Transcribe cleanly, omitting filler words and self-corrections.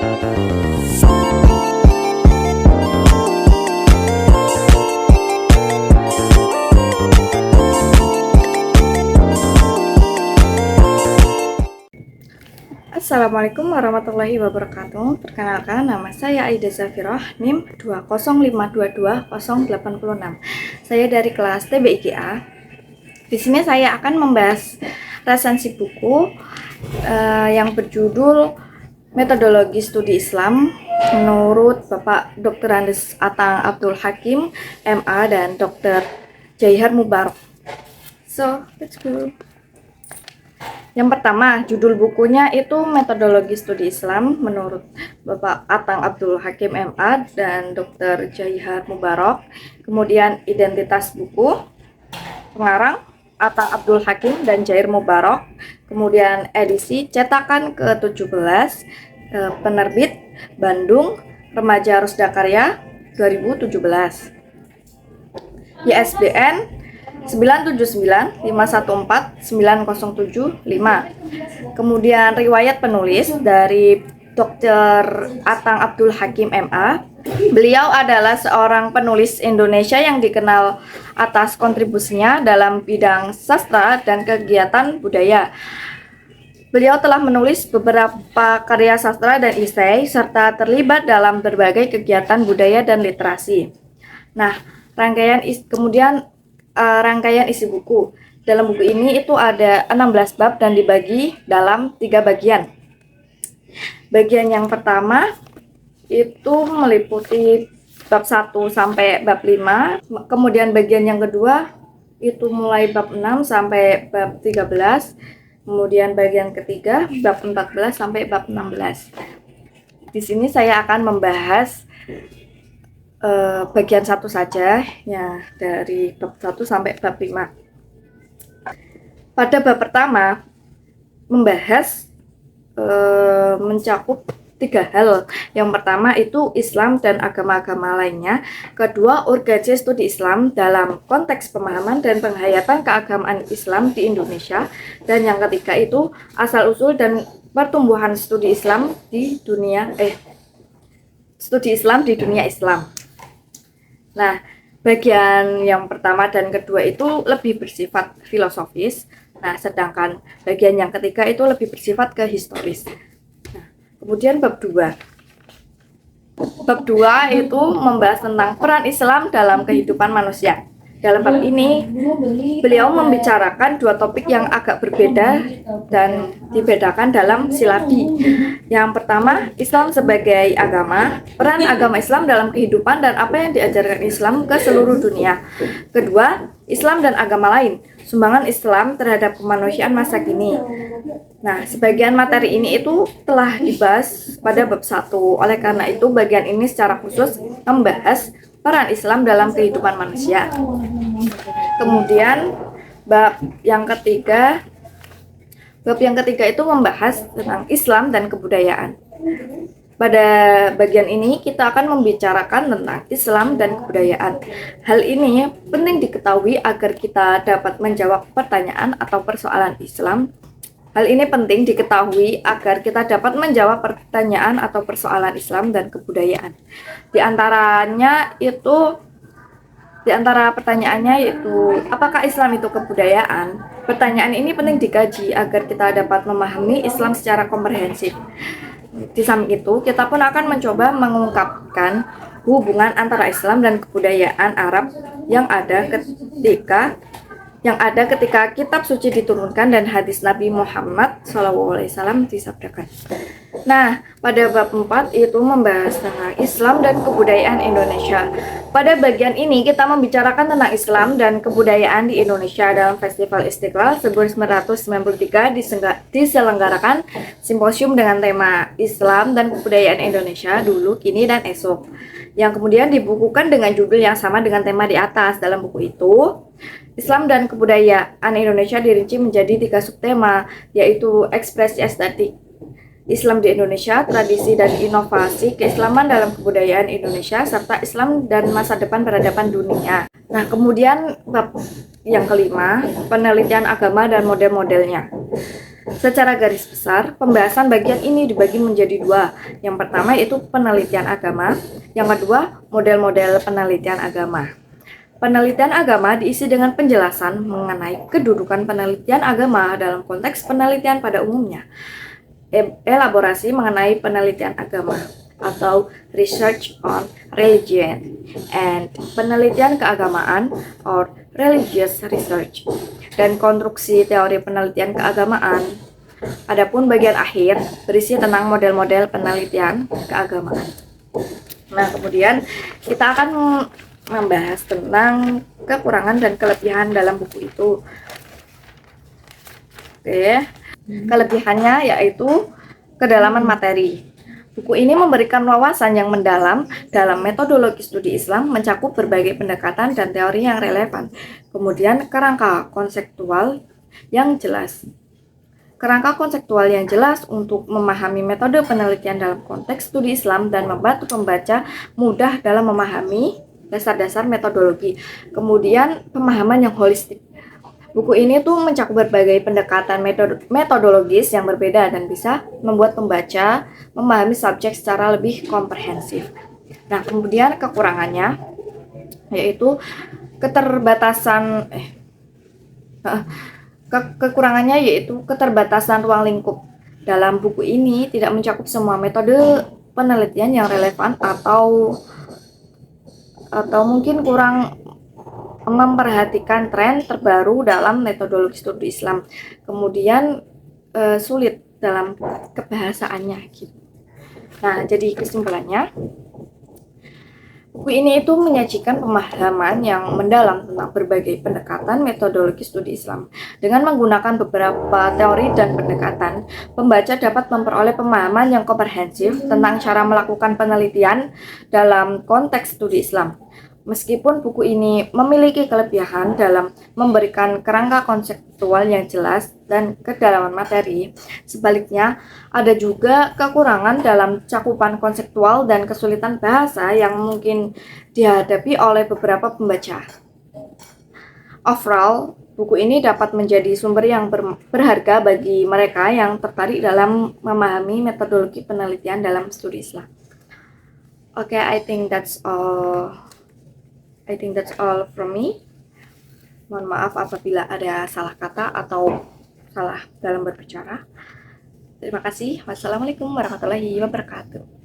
Assalamualaikum warahmatullahi wabarakatuh. Perkenalkan, nama saya Aida Zafirah, NIM 20522-086. Saya dari kelas TBIGA. Di sini saya akan membahas resensi buku yang berjudul Metodologi Studi Islam menurut Bapak Dr. Andes Atang Abdul Hakim, MA, dan Dr. Jaihar Mubarak. So, let's go. Yang pertama, judul bukunya itu Metodologi Studi Islam menurut Bapak Atang Abdul Hakim, MA, dan Dr. Jaihar Mubarak. Kemudian identitas buku, pengarang Atang Abdul Hakim dan Jaihar Mubarak. Kemudian edisi cetakan ke-17, penerbit Bandung, Remaja Rusda Karya 2017. ISBN 97951490775. Kemudian riwayat penulis dari Dr. Atang Abdul Hakim, MA. Beliau adalah seorang penulis Indonesia yang dikenal atas kontribusinya dalam bidang sastra dan kegiatan budaya. Beliau telah menulis beberapa karya sastra dan esai serta terlibat dalam berbagai kegiatan budaya dan literasi. Nah, rangkaian isi buku. Dalam buku ini itu ada 16 bab dan dibagi dalam 3 bagian. Bagian yang pertama itu meliputi bab 1 sampai bab 5. Kemudian bagian yang kedua itu mulai bab 6 sampai bab 13. Kemudian bagian ketiga bab 14 sampai bab 16. Di sini saya akan membahas bagian 1 saja ya, dari bab 1 sampai bab 5. Pada bab pertama membahas mencakup 3 hal. Yang pertama itu Islam dan agama-agama lainnya. Kedua, urgensi studi Islam dalam konteks pemahaman dan penghayatan keagamaan Islam di Indonesia. Dan yang ketiga itu asal-usul dan pertumbuhan studi Islam di dunia Islam. Nah, bagian yang pertama dan kedua itu lebih bersifat filosofis. Nah, sedangkan bagian yang ketiga itu lebih bersifat ke historis. Nah, kemudian bab 2. Bab 2 itu membahas tentang peran Islam dalam kehidupan manusia. Dalam bab ini, beliau membicarakan 2 topik yang agak berbeda dan dibedakan dalam silabi. Yang pertama, Islam sebagai agama, peran agama Islam dalam kehidupan dan apa yang diajarkan Islam ke seluruh dunia. Kedua, Islam dan agama lain, sumbangan Islam terhadap kemanusiaan masa kini. Nah, sebagian materi ini itu telah dibahas pada bab 1. Oleh karena itu, bagian ini secara khusus membahas peran Islam dalam kehidupan manusia. Kemudian bab yang ketiga itu membahas tentang Islam dan kebudayaan. Pada bagian ini kita akan membicarakan tentang Islam dan kebudayaan. Hal ini penting diketahui agar kita dapat menjawab pertanyaan atau persoalan Islam. Hal ini penting diketahui agar kita dapat menjawab pertanyaan atau persoalan Islam dan kebudayaan. Di antara pertanyaannya yaitu, apakah Islam itu kebudayaan? Pertanyaan ini penting dikaji agar kita dapat memahami Islam secara komprehensif. Di samping itu, kita pun akan mencoba mengungkapkan hubungan antara Islam dan kebudayaan Arab yang ada ketika kitab suci diturunkan dan hadis Nabi Muhammad SAW disabdakan. Nah, pada bab 4 itu membahas tentang Islam dan kebudayaan Indonesia. Pada bagian ini kita membicarakan tentang Islam dan kebudayaan di Indonesia dalam Festival Istiqlal 1993 diselenggarakan simposium dengan tema Islam dan kebudayaan Indonesia dulu, kini, dan esok, yang kemudian dibukukan dengan judul yang sama dengan tema di atas. Dalam buku itu, Islam dan kebudayaan Indonesia dirinci menjadi 3 subtema, yaitu ekspresi estetik Islam di Indonesia, tradisi dan inovasi keislaman dalam kebudayaan Indonesia, serta Islam dan masa depan peradaban dunia. Nah, kemudian bab yang kelima, penelitian agama dan model-modelnya. Secara garis besar, pembahasan bagian ini dibagi menjadi dua. Yang pertama yaitu penelitian agama, yang kedua model-model penelitian agama. Penelitian agama diisi dengan penjelasan mengenai kedudukan penelitian agama dalam konteks penelitian pada umumnya. Elaborasi mengenai penelitian agama atau research on religion, and penelitian keagamaan or religious research, dan konstruksi teori penelitian keagamaan. Adapun bagian akhir berisi tentang model-model penelitian keagamaan. Nah, kemudian kita akan membahas tentang kekurangan dan kelebihan dalam buku itu. Oke. Kelebihannya yaitu kedalaman materi. Buku ini memberikan wawasan yang mendalam dalam metodologi studi Islam, mencakup berbagai pendekatan dan teori yang relevan. Kemudian kerangka konseptual yang jelas. Kerangka konseptual yang jelas untuk memahami metode penelitian dalam konteks studi Islam dan membantu pembaca mudah dalam memahami dasar-dasar metodologi. Kemudian pemahaman yang holistik. Buku ini tuh mencakup berbagai pendekatan metodologis yang berbeda dan bisa membuat pembaca memahami subjek secara lebih komprehensif. Nah, kemudian kekurangannya yaitu keterbatasan kekurangannya yaitu keterbatasan ruang lingkup. Dalam buku ini tidak mencakup semua metode penelitian yang relevan atau mungkin kurang memperhatikan tren terbaru dalam metodologi studi Islam. Kemudian sulit dalam kebahasaannya gitu. Nah, jadi kesimpulannya, buku ini itu menyajikan pemahaman yang mendalam tentang berbagai pendekatan metodologi studi Islam. Dengan menggunakan beberapa teori dan pendekatan, pembaca dapat memperoleh pemahaman yang komprehensif tentang cara melakukan penelitian dalam konteks studi Islam. Meskipun buku ini memiliki kelebihan dalam memberikan kerangka konseptual yang jelas dan kedalaman materi, sebaliknya ada juga kekurangan dalam cakupan konseptual dan kesulitan bahasa yang mungkin dihadapi oleh beberapa pembaca. Overall, buku ini dapat menjadi sumber yang berharga bagi mereka yang tertarik dalam memahami metodologi penelitian dalam studi Islam. Okay, I think that's all from me. Mohon maaf apabila ada salah kata atau salah dalam berbicara. Terima kasih. Wassalamualaikum warahmatullahi wabarakatuh.